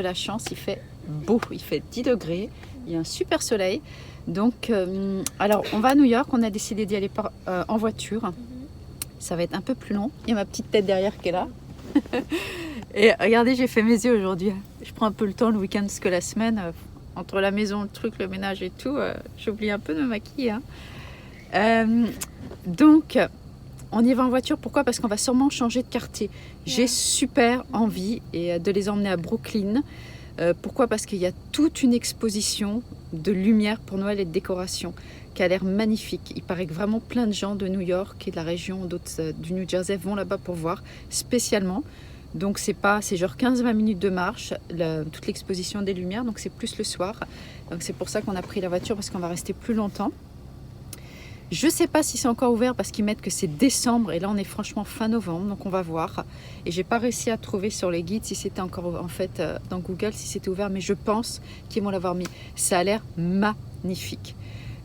la chance, il fait beau, il fait 10 degrés, il y a un super soleil. Donc, alors on va à New York, on a décidé d'y aller en voiture. Ça va être un peu plus long. Il y a ma petite tête derrière qui est là. Et regardez, j'ai fait mes yeux aujourd'hui. Je prends un peu le temps le week-end parce que la semaine, entre la maison, le truc, le ménage et tout, j'oublie un peu de me maquiller. Donc, on y va en voiture. Pourquoi? Parce qu'on va sûrement changer de quartier. J'ai super envie de les emmener à Brooklyn. Pourquoi? Parce qu'il y a toute une exposition de lumière pour Noël et de décoration qui a l'air magnifique. Il paraît que vraiment plein de gens de New York et de la région, d'autres du New Jersey vont là-bas pour voir spécialement. Donc c'est genre 15-20 minutes de marche, toute l'exposition des lumières, donc c'est plus le soir. Donc c'est pour ça qu'on a pris la voiture parce qu'on va rester plus longtemps. Je ne sais pas si c'est encore ouvert parce qu'ils mettent que c'est décembre et là on est franchement fin novembre, donc on va voir. Et j'ai pas réussi à trouver sur les guides si c'était encore en fait dans Google si c'était ouvert, mais je pense qu'ils vont l'avoir mis. Ça a l'air magnifique.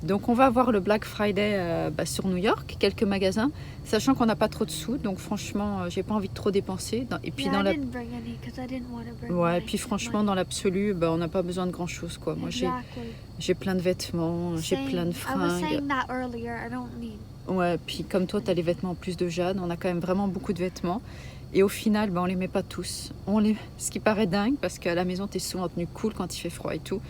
Donc on va voir le Black Friday sur New York, quelques magasins, sachant qu'on n'a pas trop de sous, donc franchement j'ai pas envie de trop dépenser. Et puis et puis franchement dans l'absolu, on n'a pas besoin de grand chose quoi. Moi j'ai plein de vêtements, j'ai plein de fringues. Ouais, puis comme toi tu as les vêtements en plus de Jade, on a quand même vraiment beaucoup de vêtements. Et au final, on les met pas tous. Ce qui paraît dingue parce qu'à la maison tu es souvent en tenue cool quand il fait froid et tout.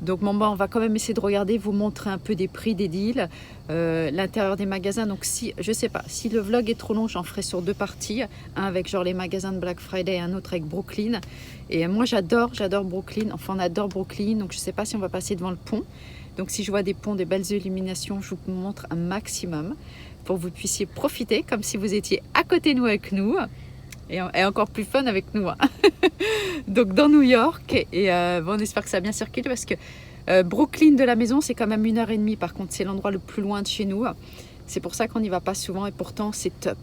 Donc on va quand même essayer de regarder, vous montrer un peu des prix, des deals, l'intérieur des magasins. Donc je sais pas, si le vlog est trop long, j'en ferai sur 2 parties. Un avec genre les magasins de Black Friday et un autre avec Brooklyn. Et moi j'adore Brooklyn, enfin on adore Brooklyn, donc je sais pas si on va passer devant le pont. Donc si je vois des ponts, des belles illuminations, je vous montre un maximum pour que vous puissiez profiter comme si vous étiez à côté de nous avec nous. Et encore plus fun avec nous. Donc dans New York, et on espère que ça a bien circulé parce que Brooklyn de la maison c'est quand même 1h30, par contre c'est l'endroit le plus loin de chez nous. C'est pour ça qu'on n'y va pas souvent et pourtant c'est top.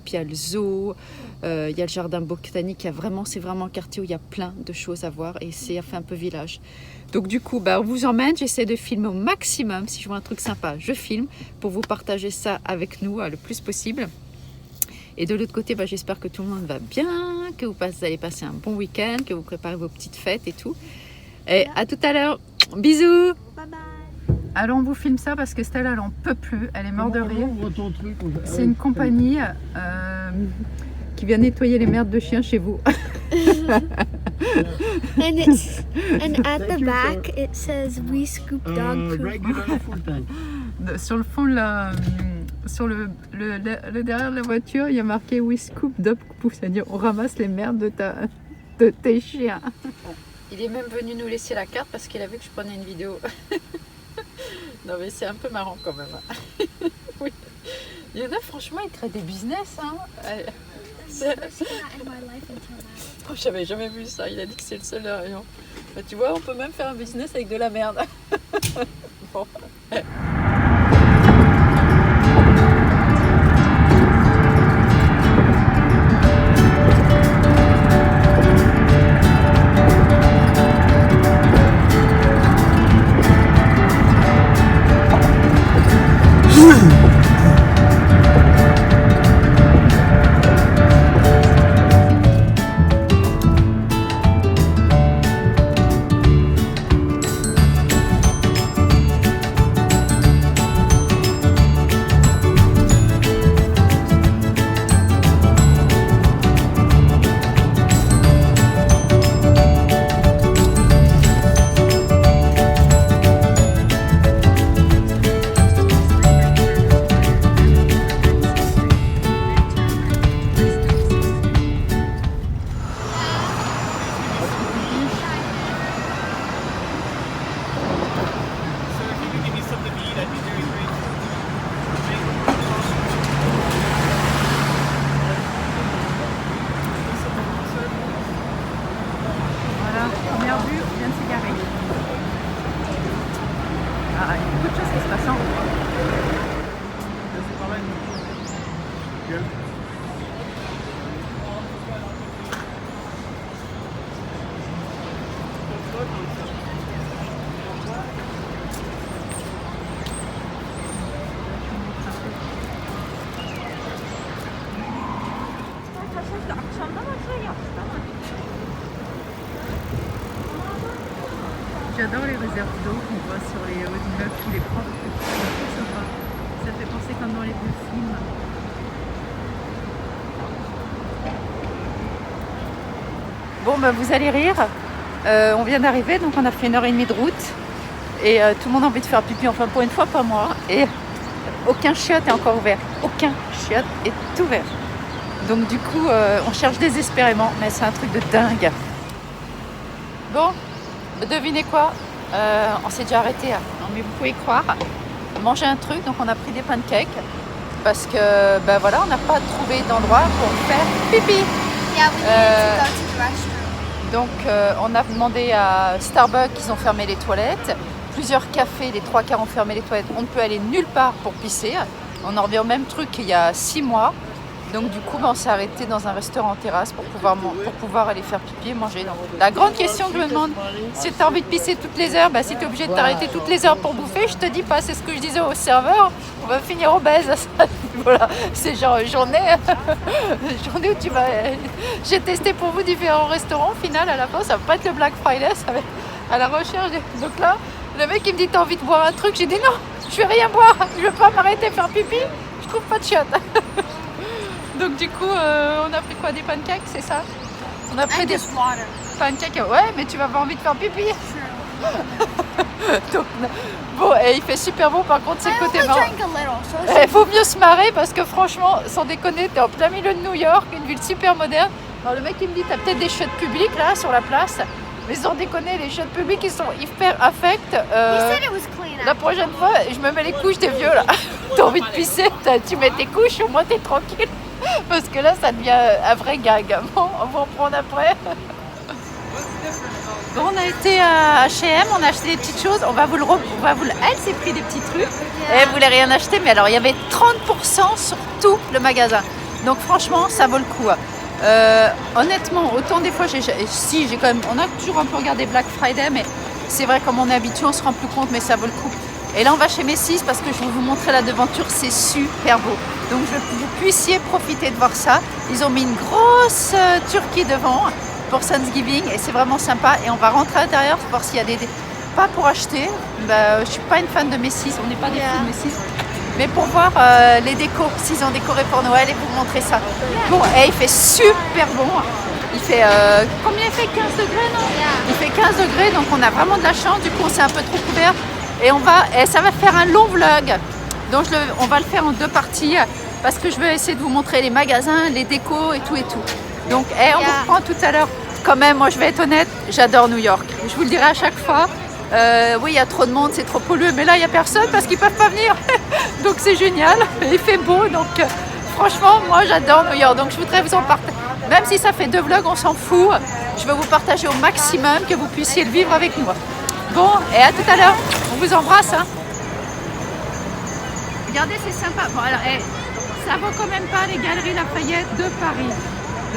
Il y a le zoo, il y a le jardin botanique, c'est vraiment un quartier où il y a plein de choses à voir et c'est fait un peu village. Donc du coup, on vous emmène, j'essaie de filmer au maximum. Si je vois un truc sympa, je filme pour vous partager ça avec nous le plus possible. Et de l'autre côté, j'espère que tout le monde va bien, que vous allez passer un bon week-end, que vous préparez vos petites fêtes et tout. Et à tout à l'heure. Bisous. Bye bye. Alors on vous filme ça parce que Stella, elle en peut plus. Elle est morte de rire. C'est une compagnie qui vient nettoyer les merdes de chiens chez vous. And at the back, it says "We scoop dog poop." Sur le fond, sur le derrière de la voiture, il y a marqué "We scoop dog poop", c'est-à-dire on ramasse les merdes de tes chiens. Il est même venu nous laisser la carte parce qu'il a vu que je prenais une vidéo. Non mais c'est un peu marrant quand même. Oui. Il y en a franchement, ils créent des business. Oh, j'avais jamais vu ça, il a dit que c'est le seul rayon. Tu vois, on peut même faire un business avec de la merde. Bon. J'adore les réserves d'eau qu'on voit sur les hauts immeubles, tous les propres. C'est trop sympa. Ça fait penser comme dans les vieux films. Bon, bah, vous allez rire. On vient d'arriver, donc on a fait 1h30 de route. Et tout le monde a envie de faire pipi, enfin pour une fois, pas moi. Et aucun chiotte est encore ouvert. Aucun chiotte est ouvert. Donc du coup, on cherche désespérément, mais c'est un truc de dingue. Bon, devinez quoi, on s'est déjà arrêté, non mais vous pouvez croire, manger un truc, donc on a pris des pancakes parce que ben voilà, on n'a pas trouvé d'endroit pour faire pipi. Yeah, we needed to go to the restroom. Donc on a demandé à Starbucks, ils ont fermé les toilettes, plusieurs cafés, les 3 quarts ont fermé les toilettes, on ne peut aller nulle part pour pisser, on en revient au même truc qu'il y a 6 mois. Donc du coup, on s'est arrêté dans un restaurant en terrasse pour pouvoir aller faire pipi et manger. Donc, la grande question que je me demande, si tu as envie de pisser toutes les heures, bah, si tu es obligé de t'arrêter toutes les heures pour bouffer, je te dis pas, c'est ce que je disais au serveur, on va finir obèse. Voilà, c'est genre journée où tu vas... J'ai testé pour vous différents restaurants, au final, à la fin, ça va pas être le Black Friday, ça va être à la recherche. Donc là, le mec il me dit, t'as envie de boire un truc? J'ai dit non, je vais rien boire, je vais pas m'arrêter faire pipi, je trouve pas de chiottes. Donc du coup, on a pris quoi, des pancakes, c'est ça? On a pris des pancakes, ouais, mais tu vas avoir envie de faire pipi. Donc, bon, et il fait super beau, par contre, c'est le côté marrant. Il faut mieux se marrer parce que franchement, sans déconner, t'es en plein milieu de New York, une ville super moderne. Alors le mec il me dit, t'as peut-être des chiottes publiques là sur la place. Mais sans déconner, les chiottes publiques ils sont hyper affects. La prochaine fois, je me mets les couches des vieux là. T'as envie de pisser, tu mets tes couches, au moins t'es tranquille. Parce que là, ça devient un vrai gag. Bon, on va en prendre après. Bon, on a été à H&M, on a acheté des petites choses. Elle s'est pris des petits trucs. Elle voulait rien acheter, mais alors il y avait 30% sur tout le magasin. Donc franchement, ça vaut le coup. Honnêtement, autant des fois, on a toujours un peu regardé Black Friday, mais c'est vrai, comme on est habitué, on se rend plus compte, mais ça vaut le coup. Et là, on va chez Macy's parce que je vais vous montrer la devanture, c'est super beau. Donc, je veux que vous puissiez profiter de voir ça. Ils ont mis une grosse turquie devant pour Thanksgiving et c'est vraiment sympa. Et on va rentrer à l'intérieur pour voir s'il y a des... Pas pour acheter, je ne suis pas une fan de Macy's, on n'est pas des fans de Macy's. Mais pour voir les décos, s'ils ont décoré pour Noël et vous montrer ça. Bon, et il fait super bon. Il fait, combien il fait, 15 degrés, non? Il fait 15 degrés, donc on a vraiment de la chance. Du coup, on s'est un peu trop couvert. Et ça va faire un long vlog. Donc on va le faire en 2 parties parce que je vais essayer de vous montrer les magasins, les décos et tout et tout. Donc on vous reprend tout à l'heure. Quand même, moi je vais être honnête, j'adore New York. Je vous le dirai à chaque fois. Oui, il y a trop de monde, c'est trop pollué, mais là il n'y a personne parce qu'ils ne peuvent pas venir. Donc c'est génial, il fait beau. Donc franchement, moi j'adore New York. Donc je voudrais vous en partager. Même si ça fait 2 vlogs, on s'en fout. Je vais vous partager au maximum que vous puissiez le vivre avec nous. Bon, et à tout à l'heure. On vous embrasse. Hein. Regardez, c'est sympa. Bon, alors, ça vaut quand même pas les Galeries Lafayette de Paris,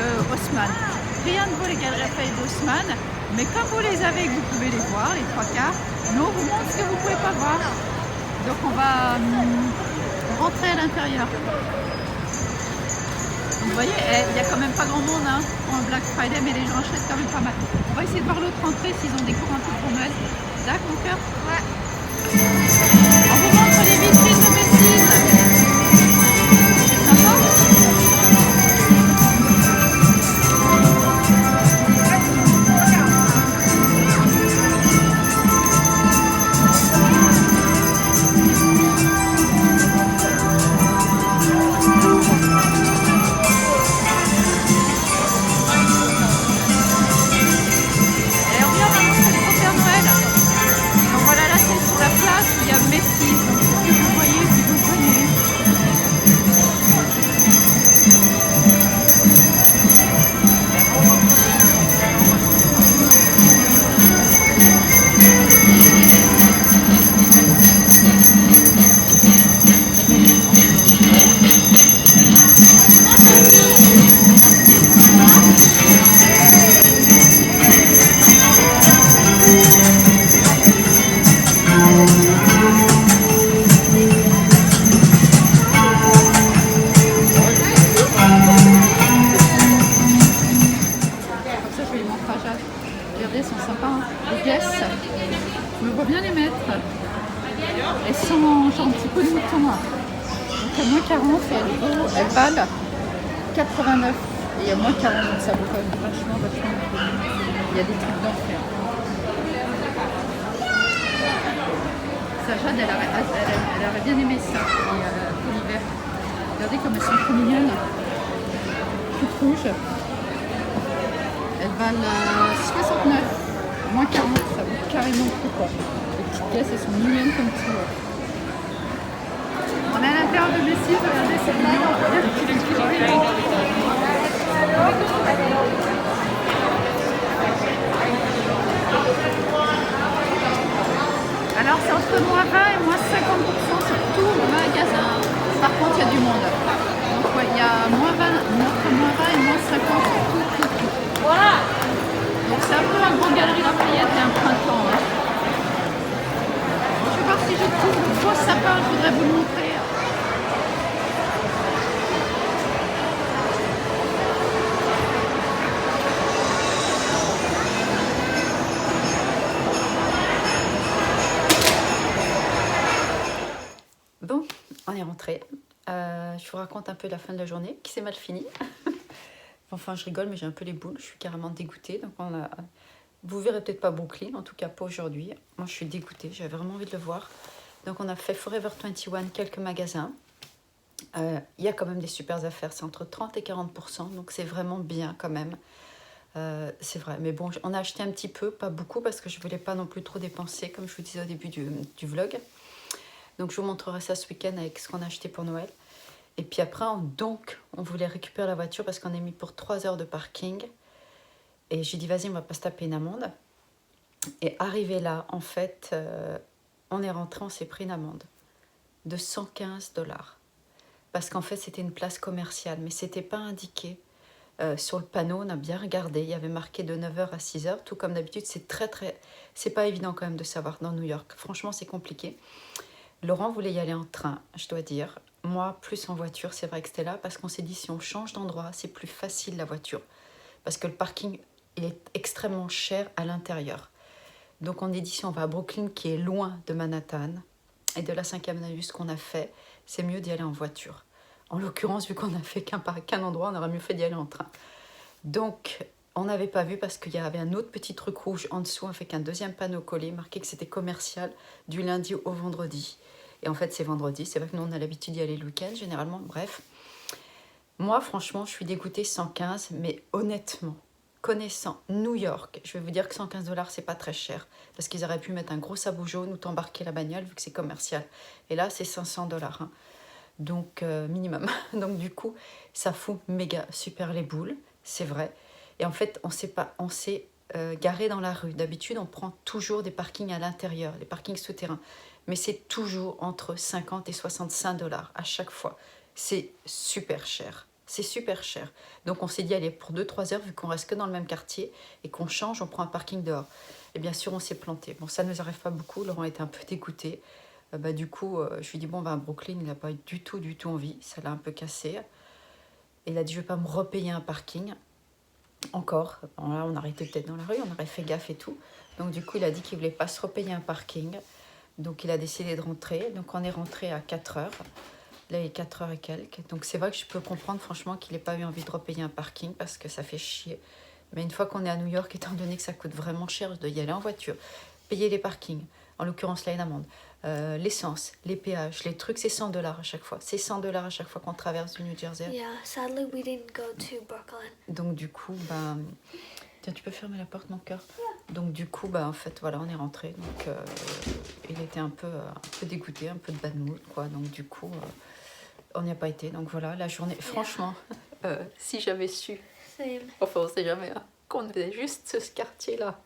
de Haussmann. Rien ne vaut les Galeries Lafayette d'Haussmann. Mais comme vous les avez, vous pouvez les voir, les 3 quarts. Nous, on vous montre ce que vous ne pouvez pas voir. Donc, on va rentrer à l'intérieur. Vous voyez, il n'y a quand même pas grand monde pour un Black Friday, mais les gens achètent quand même pas mal. On va essayer de voir l'autre entrée s'ils ont des cours un peu pour Noël. D'accord, mon cœur? Ouais. On vous montre les vitrines de Macy's. C'est sympa. peau de mouton. Donc à moins 40 et elles valent 89. Et il y a moins 40, donc ça vaut quand même vachement le coup. Il y a des trucs d'enfer. Ça, Jade, elle aurait bien aimé ça pour l'hiver. Regardez comme elles sont trop mignonnes. Toutes rouges. Elles valent 69. Moins 40, ça vaut carrément le coup, quoi. Les petites pièces, elles sont mignonnes comme tout. On est à l'intérieur de Macy's, regardez, c'est mignon. Alors c'est entre moins 20 et moins 50% sur tout le magasin. Par contre, il y a du monde. Donc ouais, il y a moins 20, entre moins 20 et moins 50 sur tout. Voilà. Donc c'est un peu un grand Galeries Lafayette et un printemps. Hein. Je vais voir si je trouve le faux sapin, je voudrais vous le montrer. Bon, on est rentré. Je vous raconte un peu la fin de la journée qui s'est mal finie. Enfin, je rigole, mais j'ai un peu les boules. Je suis carrément dégoûtée. Donc, vous verrez peut-être pas Brooklyn, en tout cas pas aujourd'hui. Moi, je suis dégoûtée. J'avais vraiment envie de le voir. Donc, on a fait Forever 21, quelques magasins. Il y a quand même des super affaires. C'est entre 30 et 40%. Donc, c'est vraiment bien quand même. C'est vrai. Mais bon, on a acheté un petit peu, pas beaucoup, parce que je voulais pas non plus trop dépenser, comme je vous disais au début du vlog. Donc, je vous montrerai ça ce week-end avec ce qu'on a acheté pour Noël. Et puis après, on voulait récupérer la voiture parce qu'on est mis pour 3 heures de parking. Et j'ai dit, vas-y, on va pas se taper une amende. Et arrivé là, en fait, on est rentré, on s'est pris une amende de 115 $. Parce qu'en fait, c'était une place commerciale, mais c'était pas indiqué. Sur le panneau, on a bien regardé, il y avait marqué de 9h à 6h. Tout comme d'habitude, c'est pas évident quand même de savoir dans New York. Franchement, c'est compliqué. Laurent voulait y aller en train, je dois dire. Moi, plus en voiture, c'est vrai que c'était là parce qu'on s'est dit si on change d'endroit, c'est plus facile la voiture. Parce que le parking il est extrêmement cher à l'intérieur. Donc on est dit si on va à Brooklyn qui est loin de Manhattan et de la 5e avenue, ce qu'on a fait, c'est mieux d'y aller en voiture. En l'occurrence, vu qu'on a fait qu'un endroit, on aurait mieux fait d'y aller en train. Donc on n'avait pas vu parce qu'il y avait un autre petit truc rouge en dessous avec un deuxième panneau collé marqué que c'était commercial du lundi au vendredi. Et en fait, c'est vendredi. C'est vrai que nous, on a l'habitude d'y aller le week-end, généralement. Bref. Moi, franchement, je suis dégoûtée 115. Mais honnêtement, connaissant New York, je vais vous dire que 115 $, c'est pas très cher. Parce qu'ils auraient pu mettre un gros sabot jaune ou t'embarquer la bagnole, vu que c'est commercial. Et là, c'est 500 $. Hein. Donc, minimum. Donc, du coup, ça fout méga super les boules. C'est vrai. Et en fait, on s'est garé dans la rue. D'habitude, on prend toujours des parkings à l'intérieur, les parkings souterrains. Mais c'est toujours entre 50 et 65 $ à chaque fois. C'est super cher. C'est super cher. Donc on s'est dit, allez, pour 2-3 heures, vu qu'on reste que dans le même quartier et qu'on change, on prend un parking dehors. Et bien sûr, on s'est planté. Bon, ça ne nous arrive pas beaucoup. Laurent était un peu dégoûté. Du coup, je lui ai dit, bon, à Brooklyn, il n'a pas eu du tout envie. Ça l'a un peu cassé. Et il a dit, je ne vais pas me repayer un parking. Encore. Bon, là, on arrêtait peut-être dans la rue, on aurait fait gaffe et tout. Donc du coup, il a dit qu'il ne voulait pas se repayer un parking. Donc il a décidé de rentrer. Donc on est rentré à 4h. Là il est 4h et quelques. Donc c'est vrai que je peux comprendre franchement qu'il n'ait pas eu envie de repayer un parking parce que ça fait chier. Mais une fois qu'on est à New York, étant donné que ça coûte vraiment cher de y aller en voiture, payer les parkings, en l'occurrence là une amende, l'essence, les péages, les trucs, c'est 100 $ à chaque fois. C'est 100 $ à chaque fois qu'on traverse du New Jersey. Yeah, sadly we didn't go to Brooklyn. Donc du coup, tiens, tu peux fermer la porte, mon cœur. Donc du coup, en fait, voilà, on est rentré. Donc il était un peu dégoûté, un peu de bad mood, quoi. Donc du coup, on n'y a pas été. Donc voilà, la journée. Yeah. Franchement, si j'avais su, enfin on sait jamais, hein, qu'on faisait juste ce quartier-là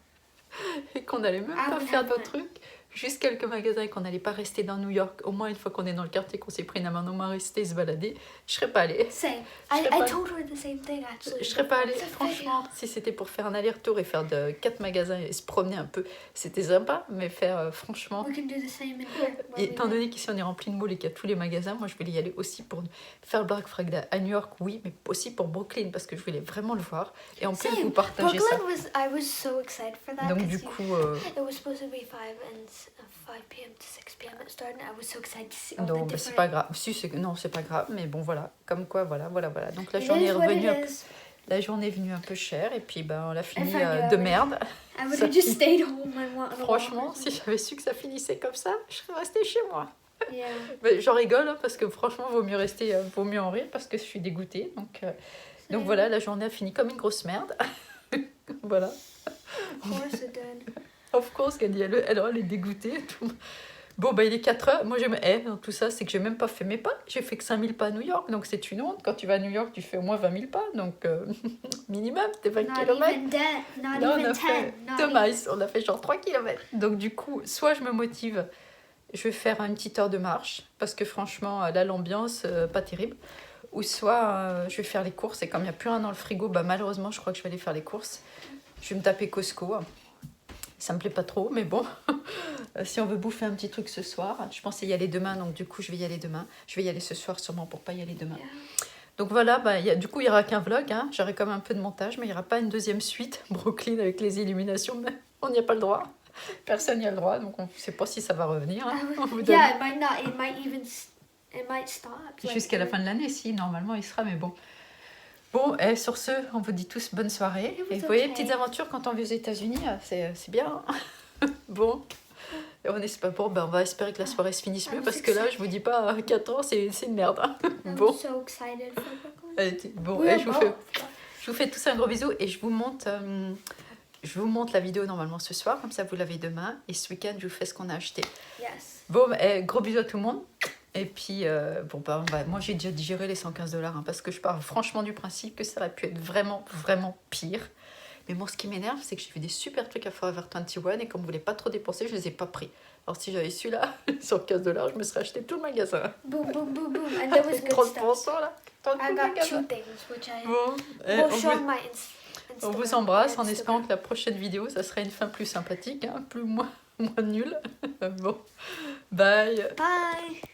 et qu'on n'allait même pas faire d'autres trucs. Juste quelques magasins et qu'on n'allait pas rester dans New York. Au moins, une fois qu'on est dans le quartier, qu'on s'est pris une amende, on m'a resté se balader. Je serais pas allée. Same. I told her the same thing, actually. Je serais pas allée. Franchement, si c'était pour faire un aller-retour et faire 4 magasins et se promener un peu, c'était sympa. Mais faire, franchement... We can do the same in here. Et étant donné qu'ici, on est rempli de malls et qu'il y a tous les magasins, moi, je voulais y aller aussi pour faire le Black Friday à New York, oui, mais aussi pour Brooklyn, parce que je voulais vraiment le voir. Et en plus, vous partager ça. I was so excited for that. Donc, du coup... It was supposed to be 5 and 5 p.m. to 6 p.m. it started. I was so excited to see. Non, bah, c'est pas grave. Non, c'est pas grave, mais bon, voilà. Comme quoi, voilà. Donc la journée est revenue. La journée est venue un peu chère et puis ben, on l'a fini de merde. Franchement, si j'avais su que ça finissait comme ça, je serais restée chez moi. Yeah. Mais j'en rigole hein, parce que franchement, vaut mieux en rire parce que je suis dégoûtée. Donc voilà, la journée a fini comme une grosse merde. Voilà. Of course, qu'elle dit, elle est dégoûtée. Tout. Bon, bah, il est 4h. Moi, dans tout ça, c'est que j'ai même pas fait mes pas. J'ai fait que 5000 pas à New York. Donc, c'est une honte. Quand tu vas à New York, tu fais au moins 20 000 pas. Donc, minimum, t'es 20 km. Non, on a fait 2 miles. On a fait genre 3 km. Donc, du coup, soit je me motive, je vais faire une petite heure de marche. Parce que franchement, là, l'ambiance, pas terrible. Ou soit, je vais faire les courses. Et comme il n'y a plus rien dans le frigo, bah, malheureusement, je crois que je vais aller faire les courses. Je vais me taper Costco. Ça me plaît pas trop, mais bon, si on veut bouffer un petit truc ce soir, je pensais y aller demain, donc du coup, je vais y aller demain. Je vais y aller ce soir sûrement pour pas y aller demain. Donc voilà, bah, du coup, il n'y aura qu'un vlog. Hein. J'aurai quand même un peu de montage, mais il n'y aura pas une deuxième suite, Brooklyn avec les illuminations. Mais on n'y a pas le droit. Personne n'y a le droit, donc on ne sait pas si ça va revenir. Hein. Jusqu'à la fin de l'année, si, normalement, il sera, mais bon. Bon, et sur ce, on vous dit tous bonne soirée. Et vous voyez, les petites aventures quand on vit aux États-Unis, c'est bien. Bon, et on espère, on va espérer que la soirée se finisse mieux parce que là, je vous dis pas, 4 ans, c'est une merde. Bon, bon, et je vous fais tous un gros bisou et je vous montre la vidéo normalement ce soir, comme ça vous l'avez demain. Et ce week-end, je vous fais ce qu'on a acheté. Bon, et gros bisous à tout le monde. Et puis, moi j'ai déjà digéré les $115 hein, parce que je pars franchement du principe que ça aurait pu être vraiment, vraiment pire. Mais bon, ce qui m'énerve, c'est que j'ai vu des super trucs à Forever 21 et comme je voulais pas trop dépenser, je les ai pas pris. Alors si j'avais su là, $115, je me serais acheté tout le magasin. Boom, boom, boom, boom. And that was good 30% là. I got 2 things, which I on vous embrasse en espérant que la prochaine vidéo, ça sera une fin plus sympathique, hein, moins nulle. Bon, bye. Bye.